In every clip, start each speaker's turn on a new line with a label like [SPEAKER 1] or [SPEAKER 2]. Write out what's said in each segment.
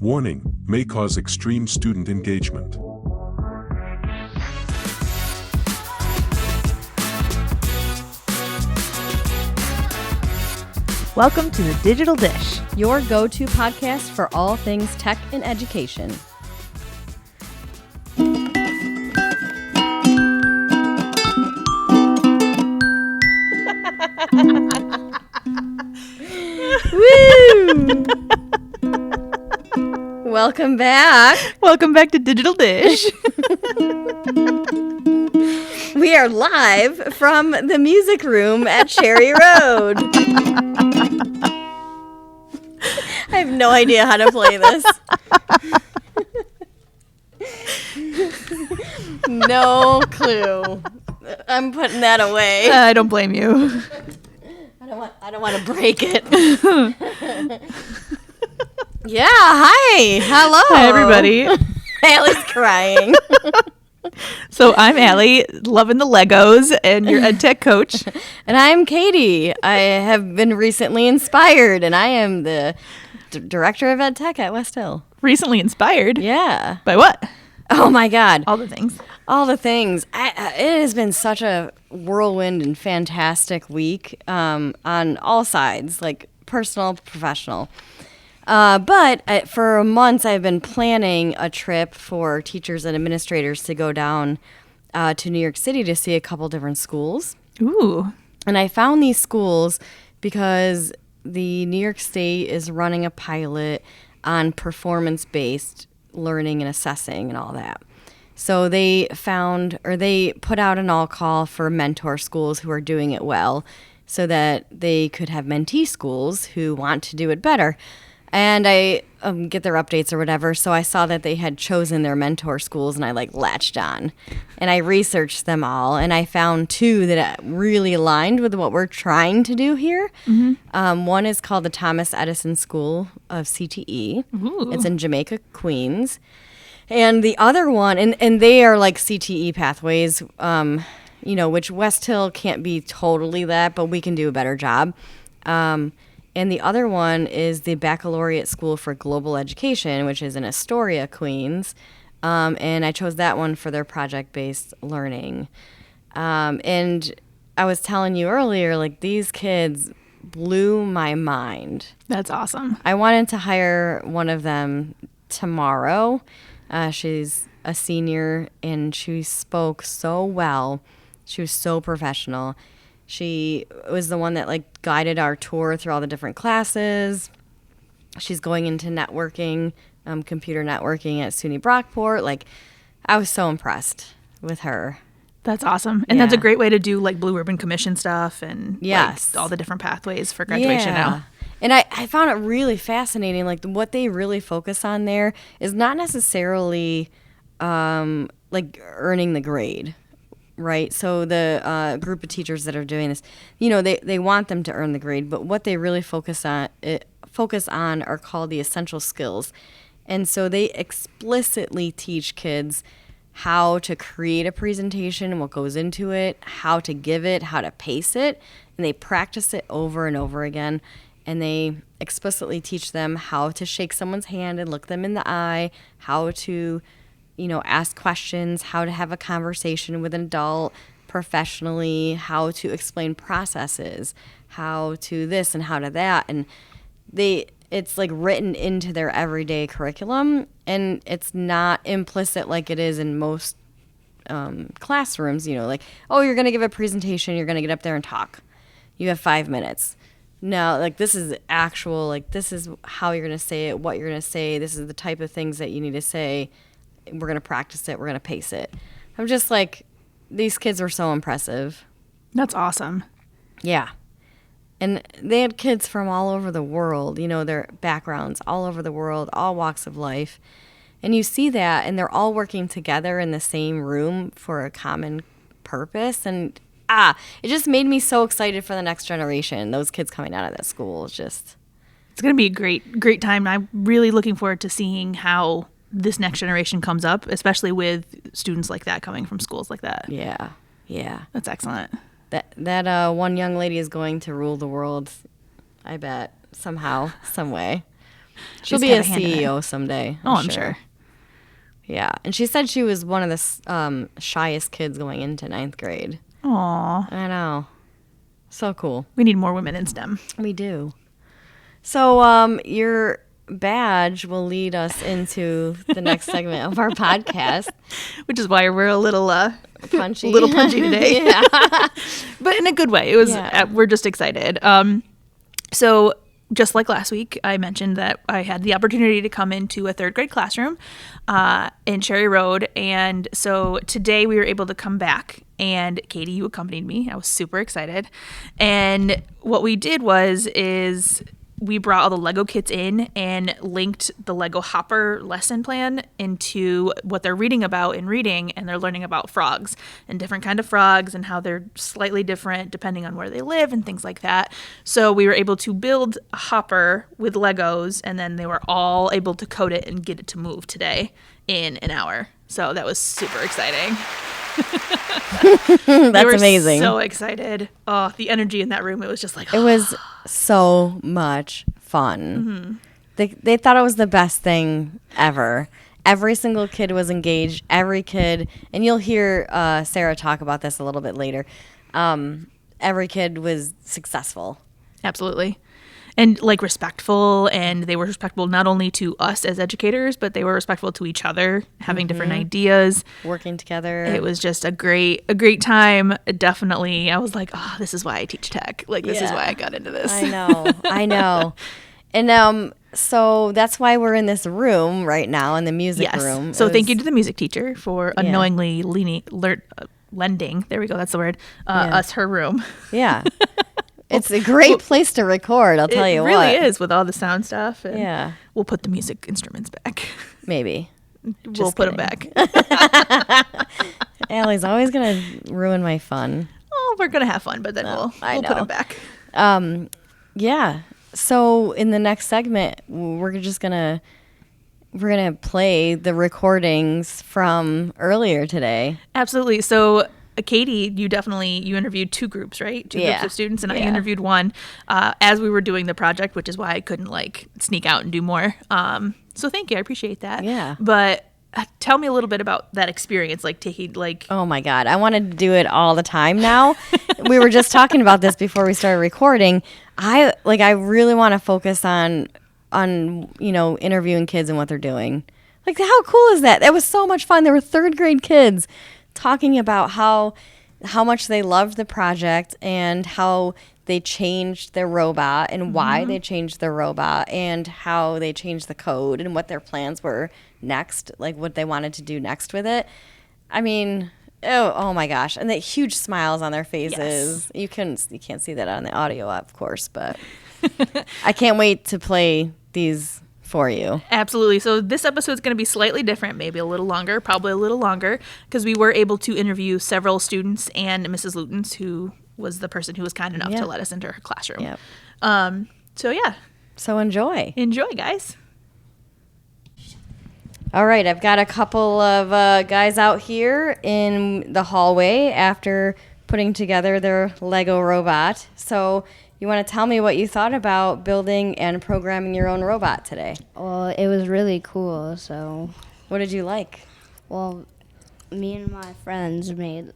[SPEAKER 1] Warning, may cause extreme student engagement.
[SPEAKER 2] Welcome to the Digital Dish.
[SPEAKER 3] Your go-to podcast for all things tech and education. Woo! Welcome back.
[SPEAKER 2] Welcome back to Digital Dish.
[SPEAKER 3] We are live from the music room at Cherry Road. I have no idea how to play this. No clue. I'm putting that away.
[SPEAKER 2] I don't blame you.
[SPEAKER 3] I don't want to break it. Yeah, hi. Hello.
[SPEAKER 2] Hi, everybody.
[SPEAKER 3] Allie's crying.
[SPEAKER 2] So I'm Allie, loving the Legos, and your ed tech coach.
[SPEAKER 3] And I'm Katie. I have been recently inspired, and I am the director of ed tech at West Hill.
[SPEAKER 2] Recently inspired?
[SPEAKER 3] Yeah.
[SPEAKER 2] By what?
[SPEAKER 3] Oh, my God.
[SPEAKER 2] All the things.
[SPEAKER 3] All the things. It has been such a whirlwind and fantastic week on all sides, like personal, professional. But for months, I've been planning a trip for teachers and administrators to go down to New York City to see a couple different schools.
[SPEAKER 2] Ooh.
[SPEAKER 3] And I found these schools because the New York State is running a pilot on performance-based learning and assessing and all that. So they put out an all-call for mentor schools who are doing it well so that they could have mentee schools who want to do it better. And I get their updates or whatever, so I saw that they had chosen their mentor schools, and I latched on. And I researched them all, and I found two that really aligned with what we're trying to do here. Mm-hmm. One is called the Thomas Edison School of CTE. Ooh. It's in Jamaica, Queens. And the other one, and they are like CTE pathways, which West Hill can't be totally that, but we can do a better job. And the other one is the Baccalaureate School for Global Education, which is in Astoria, Queens. And I chose that one for their project-based learning. And I was telling you earlier, these kids blew my mind.
[SPEAKER 2] That's awesome.
[SPEAKER 3] I wanted to hire one of them tomorrow. She's a senior, and she spoke so well. She was so professional. She was the one that guided our tour through all the different classes. She's going into networking, computer networking at SUNY Brockport. I was so impressed with her.
[SPEAKER 2] That's awesome. And that's a great way to do Blue Ribbon Commission stuff and
[SPEAKER 3] yes.
[SPEAKER 2] All the different pathways for graduation now.
[SPEAKER 3] And I found it really fascinating. What they really focus on there is not necessarily earning the grade. Right. So the group of teachers that are doing this, they want them to earn the grade, but what they really focus on are called the essential skills. And so they explicitly teach kids how to create a presentation, what goes into it, how to give it, how to pace it, and they practice it over and over again. And they explicitly teach them how to shake someone's hand and look them in the eye, how to ask questions, how to have a conversation with an adult professionally, how to explain processes, how to this and how to that. And it's written into their everyday curriculum, and it's not implicit like it is in most classrooms, you're going to give a presentation, you're going to get up there and talk. You have 5 minutes. No, this is actual, this is how you're going to say it, what you're going to say, this is the type of things that you need to say. We're going to practice it. We're going to pace it. I'm just these kids were so impressive.
[SPEAKER 2] That's awesome.
[SPEAKER 3] Yeah. And they had kids from all over the world, their backgrounds all over the world, all walks of life. And you see that, and they're all working together in the same room for a common purpose. And, it just made me so excited for the next generation. Those kids coming out of that school is just...
[SPEAKER 2] It's going to be a great time. I'm really looking forward to seeing how this next generation comes up, especially with students like that coming from schools like that.
[SPEAKER 3] Yeah.
[SPEAKER 2] That's excellent.
[SPEAKER 3] That one young lady is going to rule the world, I bet, somehow, some way. She'll
[SPEAKER 2] Just
[SPEAKER 3] be
[SPEAKER 2] have
[SPEAKER 3] a
[SPEAKER 2] hand in it.
[SPEAKER 3] CEO someday.
[SPEAKER 2] Oh, I'm sure.
[SPEAKER 3] Yeah, and she said she was one of the shyest kids going into 9th grade.
[SPEAKER 2] Aw,
[SPEAKER 3] I know. So cool.
[SPEAKER 2] we need more women in STEM.
[SPEAKER 3] We do. So your badge will lead us into the next segment of our podcast.
[SPEAKER 2] Which is why we're a little
[SPEAKER 3] Punchy.
[SPEAKER 2] little punchy today.
[SPEAKER 3] Yeah.
[SPEAKER 2] But in a good way. It was
[SPEAKER 3] Yeah.
[SPEAKER 2] we're just excited. So just like last week, I mentioned that I had the opportunity to come into a 3rd grade classroom in Cherry Road. And so today we were able to come back, and Katie, you accompanied me. I was super excited. And what we did is we brought all the Lego kits in and linked the Lego Hopper lesson plan into what they're reading about in reading, and they're learning about frogs and different kind of frogs and how they're slightly different depending on where they live and things like that. So we were able to build a hopper with Legos, and then they were all able to code it and get it to move today in an hour. So that was super exciting. They
[SPEAKER 3] That's
[SPEAKER 2] were
[SPEAKER 3] amazing.
[SPEAKER 2] So excited. Oh, the energy in that room. It was just like,
[SPEAKER 3] It was so much fun. They thought it was the best thing ever. Every single kid was engaged. Every kid, and you'll hear Sarah talk about this a little bit later. Every kid was successful.
[SPEAKER 2] absolutely. And like respectful, and they were respectful not only to us as educators, but they were respectful to each other, having different ideas.
[SPEAKER 3] Working together.
[SPEAKER 2] It was just a great time. Definitely, I was like, oh, this is why I teach tech. Like, this is
[SPEAKER 3] Yeah.
[SPEAKER 2] why I got into this.
[SPEAKER 3] I know. And so that's why we're in this room right now, in the music
[SPEAKER 2] Yes.
[SPEAKER 3] room.
[SPEAKER 2] So
[SPEAKER 3] It
[SPEAKER 2] thank you
[SPEAKER 3] was-
[SPEAKER 2] to the music teacher for unknowingly lending. There we go. That's the word. Us her room.
[SPEAKER 3] Yeah. It's a great place to record, I'll tell you
[SPEAKER 2] It really
[SPEAKER 3] what.
[SPEAKER 2] is with all the sound stuff. And
[SPEAKER 3] Yeah.
[SPEAKER 2] We'll put the music instruments back.
[SPEAKER 3] Maybe.
[SPEAKER 2] We'll put them back.
[SPEAKER 3] Allie's always going to ruin my fun.
[SPEAKER 2] Oh, we're gonna have fun, but then we'll
[SPEAKER 3] I
[SPEAKER 2] put
[SPEAKER 3] know.
[SPEAKER 2] them back.
[SPEAKER 3] Yeah. So in the next segment, we're gonna play the recordings from earlier today.
[SPEAKER 2] Absolutely. So, Katie, you interviewed 2 groups, right? 2 groups
[SPEAKER 3] Yeah.
[SPEAKER 2] of students, and I
[SPEAKER 3] Yeah.
[SPEAKER 2] interviewed one as we were doing the project, which is why I couldn't like sneak out and do more. So thank you, I appreciate that.
[SPEAKER 3] Yeah.
[SPEAKER 2] But tell me a little bit about that experience, like taking like.
[SPEAKER 3] Oh my God, I want to do it all the time now. We were just talking about this before we started recording. I really want to focus on interviewing kids and what they're doing. Like, how cool is that? That was so much fun. There were 3rd grade kids talking about how much they loved the project and how they changed their robot and why they changed their robot and how they changed the code and what their plans were next, like what they wanted to do next with it. I mean, oh my gosh. And the huge smiles on their faces. You can't see that on the audio, of course, but I can't wait to play these for you.
[SPEAKER 2] Absolutely. So this episode is going to be slightly different, maybe a little longer, probably a little longer, because we were able to interview several students and Mrs. Lutens, who was the person who was kind enough
[SPEAKER 3] Yeah.
[SPEAKER 2] to let us into her classroom.
[SPEAKER 3] Yep.
[SPEAKER 2] So yeah,
[SPEAKER 3] So enjoy.
[SPEAKER 2] enjoy, guys.
[SPEAKER 3] All right, I've got a couple of guys out here in the hallway after putting together their Lego robot. So you want to tell me what you thought about building and programming your own robot today?
[SPEAKER 4] Well, it was really cool. So,
[SPEAKER 3] What did you like?
[SPEAKER 4] well, me and my friends made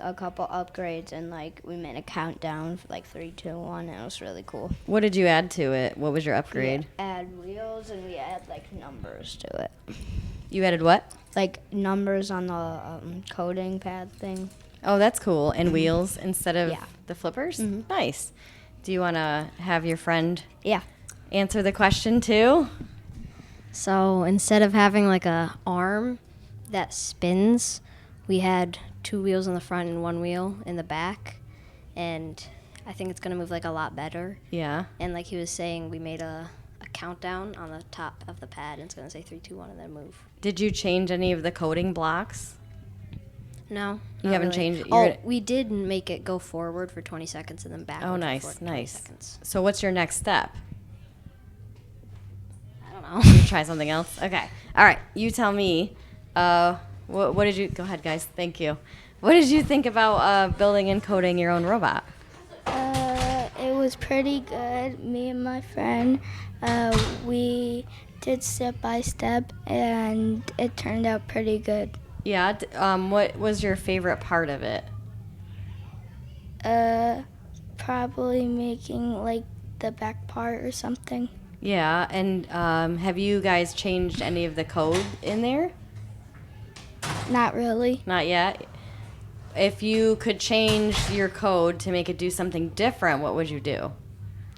[SPEAKER 4] a couple upgrades and like we made a countdown for like 3, 2, 1. And it was really cool.
[SPEAKER 3] What did you add to it? What was your upgrade?
[SPEAKER 4] We add wheels and we add like numbers to it,
[SPEAKER 3] You added what?
[SPEAKER 4] like numbers on the coding pad thing.
[SPEAKER 3] Oh, that's cool. And wheels instead of
[SPEAKER 4] Yeah.
[SPEAKER 3] the flippers? Nice. Do you want to have your friend
[SPEAKER 4] Yeah.
[SPEAKER 3] answer the question too?
[SPEAKER 5] So instead of having like a arm that spins, we had 2 wheels in the front and 1 wheel in the back, and I think it's gonna move like a lot better.
[SPEAKER 3] Yeah.
[SPEAKER 5] And like he was saying, we made a countdown on the top of the pad, and it's gonna say 3, 2, 1, and then move.
[SPEAKER 3] Did you change any of the coding blocks?
[SPEAKER 5] No,
[SPEAKER 3] You
[SPEAKER 5] not
[SPEAKER 3] haven't
[SPEAKER 5] really.
[SPEAKER 3] changed it?
[SPEAKER 5] Oh,
[SPEAKER 3] You're-
[SPEAKER 5] we did make it go forward for 20 seconds and then backward.
[SPEAKER 3] Oh, nice,
[SPEAKER 5] for 20
[SPEAKER 3] nice.
[SPEAKER 5] seconds.
[SPEAKER 3] So what's your next step?
[SPEAKER 5] I don't know.
[SPEAKER 3] You try something else? Okay. All right. You tell me. What did you? Go ahead, guys. Thank you. What did you think about building and coding your own robot?
[SPEAKER 4] It was
[SPEAKER 6] was pretty good. Me and my friend, we did step by step, and it turned out pretty good.
[SPEAKER 3] Yeah. What was your favorite part of it?
[SPEAKER 6] Probably making like the back part or something.
[SPEAKER 3] Yeah. And have you guys changed any of the code in there?
[SPEAKER 6] Not really.
[SPEAKER 3] Not yet. If you could change your code to make it do something different, what would you do?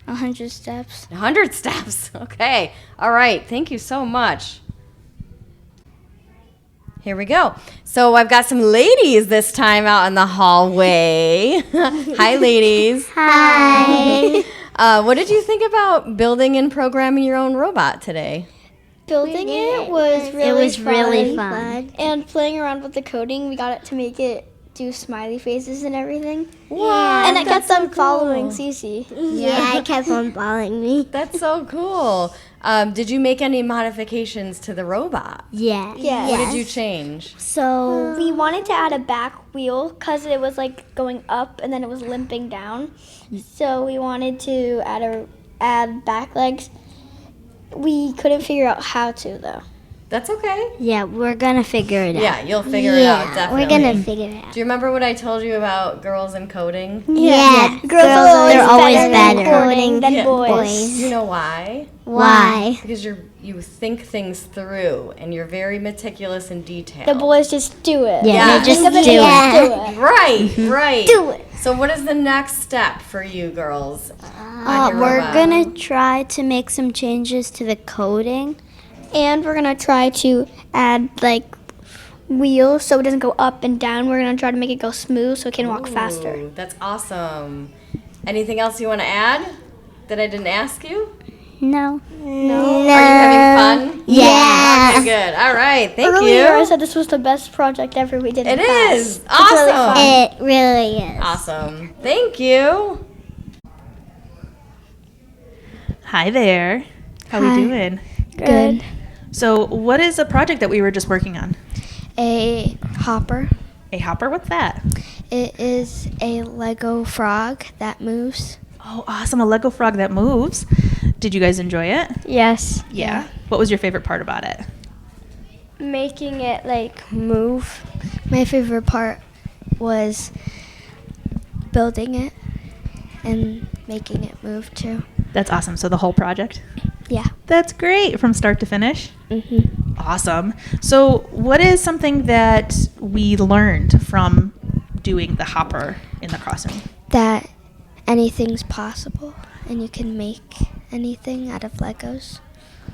[SPEAKER 6] 100 steps.
[SPEAKER 3] 100 steps. Okay. All right. Thank you so much. Here we go. So I've got some ladies this time out in the hallway. Hi, ladies.
[SPEAKER 6] Hi.
[SPEAKER 3] What did you think about building and programming your own robot today?
[SPEAKER 6] Building it was
[SPEAKER 5] really fun.
[SPEAKER 6] And playing around with the coding, we got it to make it do smiley faces and everything.
[SPEAKER 3] Wow.
[SPEAKER 6] And I kept on following Cece.
[SPEAKER 5] Yeah, I kept on following me.
[SPEAKER 3] That's so cool. Did you make any modifications to the robot?
[SPEAKER 5] Yeah.
[SPEAKER 6] Yeah.
[SPEAKER 3] What did you change?
[SPEAKER 6] So we wanted to add a back wheel because it was like going up and then it was limping down. So we wanted to add back legs. We couldn't figure out how to though.
[SPEAKER 3] That's okay.
[SPEAKER 5] Yeah, we're gonna figure it out.
[SPEAKER 3] Yeah, you'll figure it out, definitely.
[SPEAKER 5] We're gonna figure it out.
[SPEAKER 3] Do you remember what I told you about girls and coding?
[SPEAKER 5] Yeah,
[SPEAKER 6] Girls are
[SPEAKER 5] always
[SPEAKER 6] better
[SPEAKER 5] better.
[SPEAKER 6] at coding than
[SPEAKER 3] Yeah.
[SPEAKER 6] boys.
[SPEAKER 3] You know why?
[SPEAKER 5] Why?
[SPEAKER 3] Because you think things through and you're very meticulous in detail.
[SPEAKER 6] The boys just do it.
[SPEAKER 5] Yeah,
[SPEAKER 3] they
[SPEAKER 6] Think
[SPEAKER 5] just
[SPEAKER 6] of it
[SPEAKER 5] do
[SPEAKER 6] and
[SPEAKER 5] it.
[SPEAKER 6] just do it.
[SPEAKER 3] Right, right.
[SPEAKER 6] Do it.
[SPEAKER 3] So what is the next step for you girls? on your
[SPEAKER 7] We're
[SPEAKER 3] robot?
[SPEAKER 7] gonna try to make some changes to the coding.
[SPEAKER 6] And we're gonna try to add like wheels so it doesn't go up and down. We're gonna try to make it go smooth so it can walk faster.
[SPEAKER 3] Ooh, that's awesome. Anything else you want to add that I didn't ask you?
[SPEAKER 7] No.
[SPEAKER 3] Are you having fun?
[SPEAKER 7] Yeah.
[SPEAKER 3] Okay, good. All right. Thank
[SPEAKER 6] Earlier I
[SPEAKER 3] you.
[SPEAKER 6] said this was the best project ever we did in
[SPEAKER 3] It
[SPEAKER 6] class.
[SPEAKER 3] is.
[SPEAKER 6] It's really
[SPEAKER 3] Awesome.
[SPEAKER 6] fun.
[SPEAKER 7] It really is.
[SPEAKER 3] Awesome. Thank you.
[SPEAKER 2] Hi there. How
[SPEAKER 7] Hi.
[SPEAKER 2] we doing?
[SPEAKER 7] Good.
[SPEAKER 2] So, what is a project that we were just working on?
[SPEAKER 7] A hopper.
[SPEAKER 2] A hopper? What's that?
[SPEAKER 7] It is a Lego frog that moves.
[SPEAKER 2] Oh, awesome. A Lego frog that moves. Did you guys enjoy it?
[SPEAKER 7] Yes.
[SPEAKER 2] Yeah. What was your favorite part about it?
[SPEAKER 7] Making it like move. My favorite part was building it and making it move too.
[SPEAKER 2] That's awesome. So, the whole project?
[SPEAKER 7] Yeah.
[SPEAKER 2] That's great from start to finish.
[SPEAKER 7] Mhm.
[SPEAKER 2] Awesome. So, what is something that we learned from doing the hopper in the classroom?
[SPEAKER 7] That anything's possible and you can make anything out of Legos.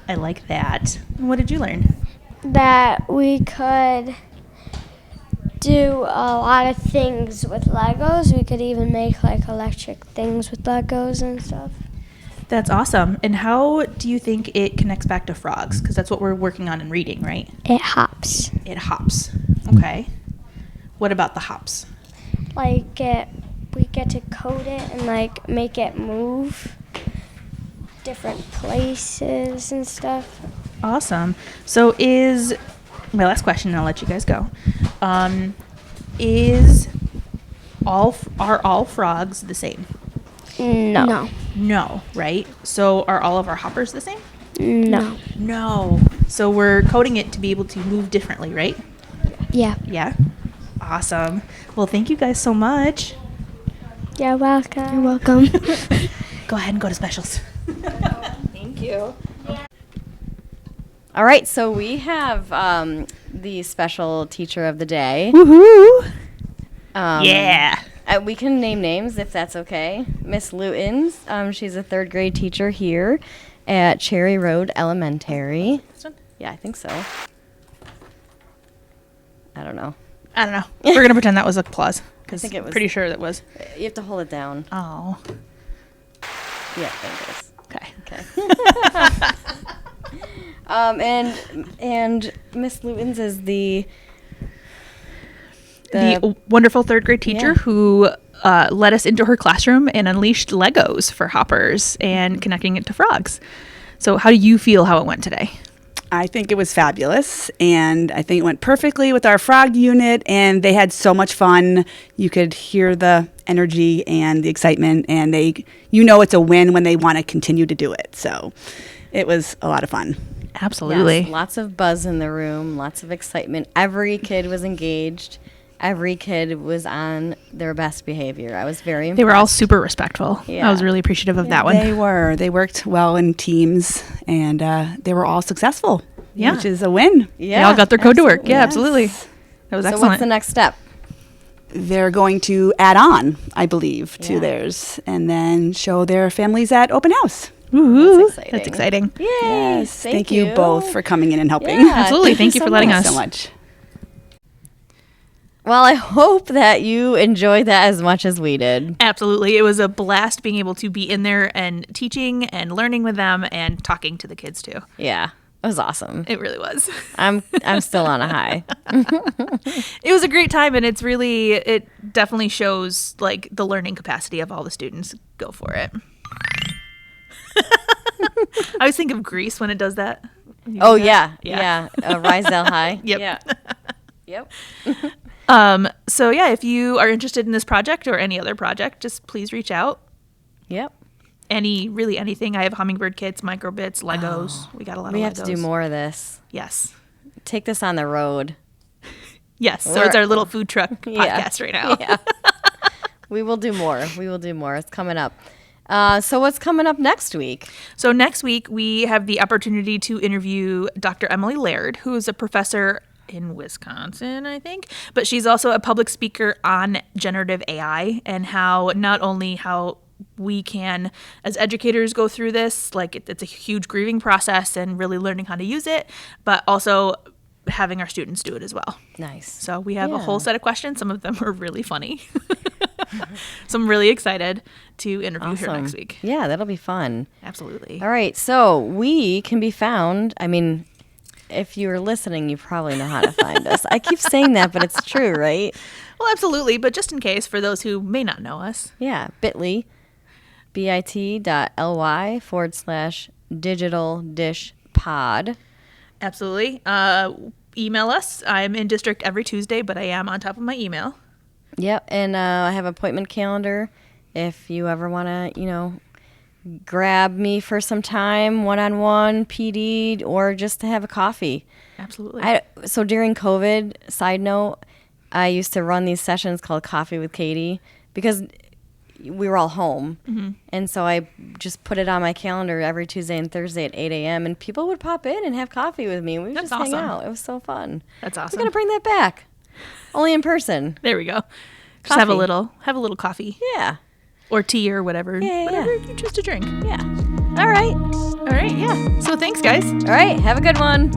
[SPEAKER 2] I like that. What did you learn?
[SPEAKER 7] That we could do a lot of things with Legos. We could even make like electric things with Legos and stuff.
[SPEAKER 2] That's awesome. And how do you think it connects back to frogs? Because that's what we're working on in reading, right?
[SPEAKER 7] It hops.
[SPEAKER 2] It hops. Okay. What about the hops?
[SPEAKER 7] Like we get to code it and like make it move different places and stuff.
[SPEAKER 2] Awesome. So is my last question, and I'll let you guys go. Are all frogs the same?
[SPEAKER 7] No.
[SPEAKER 2] No, right? So are all of our hoppers the same?
[SPEAKER 7] No.
[SPEAKER 2] No. So we're coding it to be able to move differently, right?
[SPEAKER 7] Yeah.
[SPEAKER 2] Yeah. Awesome. Well, thank you guys so much.
[SPEAKER 7] You're welcome. You're welcome.
[SPEAKER 2] Go ahead and go to specials.
[SPEAKER 3] Thank you. All right, so we have the special teacher of the day.
[SPEAKER 2] Woohoo!
[SPEAKER 3] Yeah. We can name names if that's okay. Miss Lutens, she's a third grade teacher here at Cherry Road Elementary.
[SPEAKER 2] This one?
[SPEAKER 3] Yeah, I think so. I don't know.
[SPEAKER 2] I don't know. We're going to pretend that was applause. Because
[SPEAKER 3] think it was-
[SPEAKER 2] pretty sure that was.
[SPEAKER 3] You have to hold it down.
[SPEAKER 2] Oh.
[SPEAKER 3] Yeah, there it is.
[SPEAKER 2] Okay.
[SPEAKER 3] Okay. And Miss Lutens is the
[SPEAKER 2] wonderful third grade teacher
[SPEAKER 3] Yeah.
[SPEAKER 2] who led us into her classroom and unleashed Legos for hoppers and connecting it to frogs. So how do you feel how it went today?
[SPEAKER 8] I think it was fabulous, and I think it went perfectly with our frog unit, and they had so much fun. You could hear the energy and the excitement, and it's a win when they want to continue to do it. So it was a lot of fun.
[SPEAKER 2] Absolutely.
[SPEAKER 3] Yes, lots of buzz in the room, lots of excitement. Every kid was engaged. Every kid was on their best behavior. I was very impressed.
[SPEAKER 2] They were all super respectful.
[SPEAKER 3] Yeah.
[SPEAKER 2] I was really appreciative of that one.
[SPEAKER 8] They were. They worked well in teams, and they were all successful,
[SPEAKER 2] Yeah.
[SPEAKER 8] which is a win.
[SPEAKER 3] Yeah,
[SPEAKER 2] They all got their code to work. Yeah,
[SPEAKER 8] Yes.
[SPEAKER 2] absolutely. That was
[SPEAKER 3] So
[SPEAKER 2] excellent.
[SPEAKER 3] what's the next step?
[SPEAKER 8] They're going to add on, I believe, to
[SPEAKER 3] Yeah.
[SPEAKER 8] theirs, and then show their families at open house.
[SPEAKER 2] Woohoo.
[SPEAKER 3] That's
[SPEAKER 2] That's exciting.
[SPEAKER 3] Yay!
[SPEAKER 8] Yes, thank you both for coming in and helping.
[SPEAKER 3] Yeah,
[SPEAKER 2] Absolutely. Thank you for letting us.
[SPEAKER 8] so much.
[SPEAKER 3] Well, I hope that you enjoyed that as much as we did.
[SPEAKER 2] Absolutely. It was a blast being able to be in there and teaching and learning with them and talking to the kids too.
[SPEAKER 3] Yeah, it was awesome.
[SPEAKER 2] It really was.
[SPEAKER 3] I'm still on a high.
[SPEAKER 2] It was a great time, and it definitely shows like the learning capacity of all the students. Go for it. I always think of Grease when it does that.
[SPEAKER 3] Oh yeah,
[SPEAKER 2] Yeah.
[SPEAKER 3] Rysdale High.
[SPEAKER 2] Yep.
[SPEAKER 3] Yeah. Yep.
[SPEAKER 2] So yeah, if you are interested in this project or any other project, just please reach out.
[SPEAKER 3] Yep.
[SPEAKER 2] Anything. I have hummingbird kits, microbits, Legos. We got a lot
[SPEAKER 3] We
[SPEAKER 2] of
[SPEAKER 3] have
[SPEAKER 2] Legos.
[SPEAKER 3] to do more of this.
[SPEAKER 2] Yes.
[SPEAKER 3] Take this on the road.
[SPEAKER 2] Yes. So
[SPEAKER 3] We're-
[SPEAKER 2] it's our little food truck
[SPEAKER 3] Yeah.
[SPEAKER 2] podcast right now.
[SPEAKER 3] Yeah. We will do more. It's coming up. So what's coming up next week?
[SPEAKER 2] So next week we have the opportunity to interview Dr. Emily Laird, who is a professor in Wisconsin, I think, but she's also a public speaker on generative AI and how we can, as educators, go through this. Like it's a huge grieving process and really learning how to use it, but also having our students do it as well.
[SPEAKER 3] Nice.
[SPEAKER 2] So we have a
[SPEAKER 3] Yeah.
[SPEAKER 2] whole set of questions. Some of them are really funny. So I'm really excited to interview her next week.
[SPEAKER 3] Yeah, that'll be fun.
[SPEAKER 2] Absolutely.
[SPEAKER 3] All right. So we can be found. I mean, if you're listening, you probably know how to find us. I keep saying that, but it's true, right?
[SPEAKER 2] Well, absolutely. But just in case, for those who may not know us.
[SPEAKER 3] Yeah. bit.ly, bit.ly/digital dish pod.
[SPEAKER 2] Absolutely. Email us. I'm in district every Tuesday, but I am on top of my email.
[SPEAKER 3] Yep. And I have appointment calendar. If you ever want to, grab me for some time, one-on-one, PD, or just to have a coffee.
[SPEAKER 2] Absolutely.
[SPEAKER 3] So during COVID, side note, I used to run these sessions called Coffee with Katie because we were all home.
[SPEAKER 2] Mm-hmm.
[SPEAKER 3] And so I just put it on my calendar every Tuesday and Thursday at 8 a.m. and people would pop in and have coffee with me. We would
[SPEAKER 2] That's
[SPEAKER 3] just hang
[SPEAKER 2] awesome.
[SPEAKER 3] out. It was so fun.
[SPEAKER 2] That's
[SPEAKER 3] We're
[SPEAKER 2] awesome.
[SPEAKER 3] going to bring that back. Only in person.
[SPEAKER 2] There we go. Just have a
[SPEAKER 3] Coffee.
[SPEAKER 2] little coffee
[SPEAKER 3] Yeah.
[SPEAKER 2] or tea or whatever.
[SPEAKER 3] Yeah.
[SPEAKER 2] Whatever you choose to drink.
[SPEAKER 3] Yeah. All right.
[SPEAKER 2] All right. Yeah. So thanks, guys.
[SPEAKER 3] All right. Have a good one.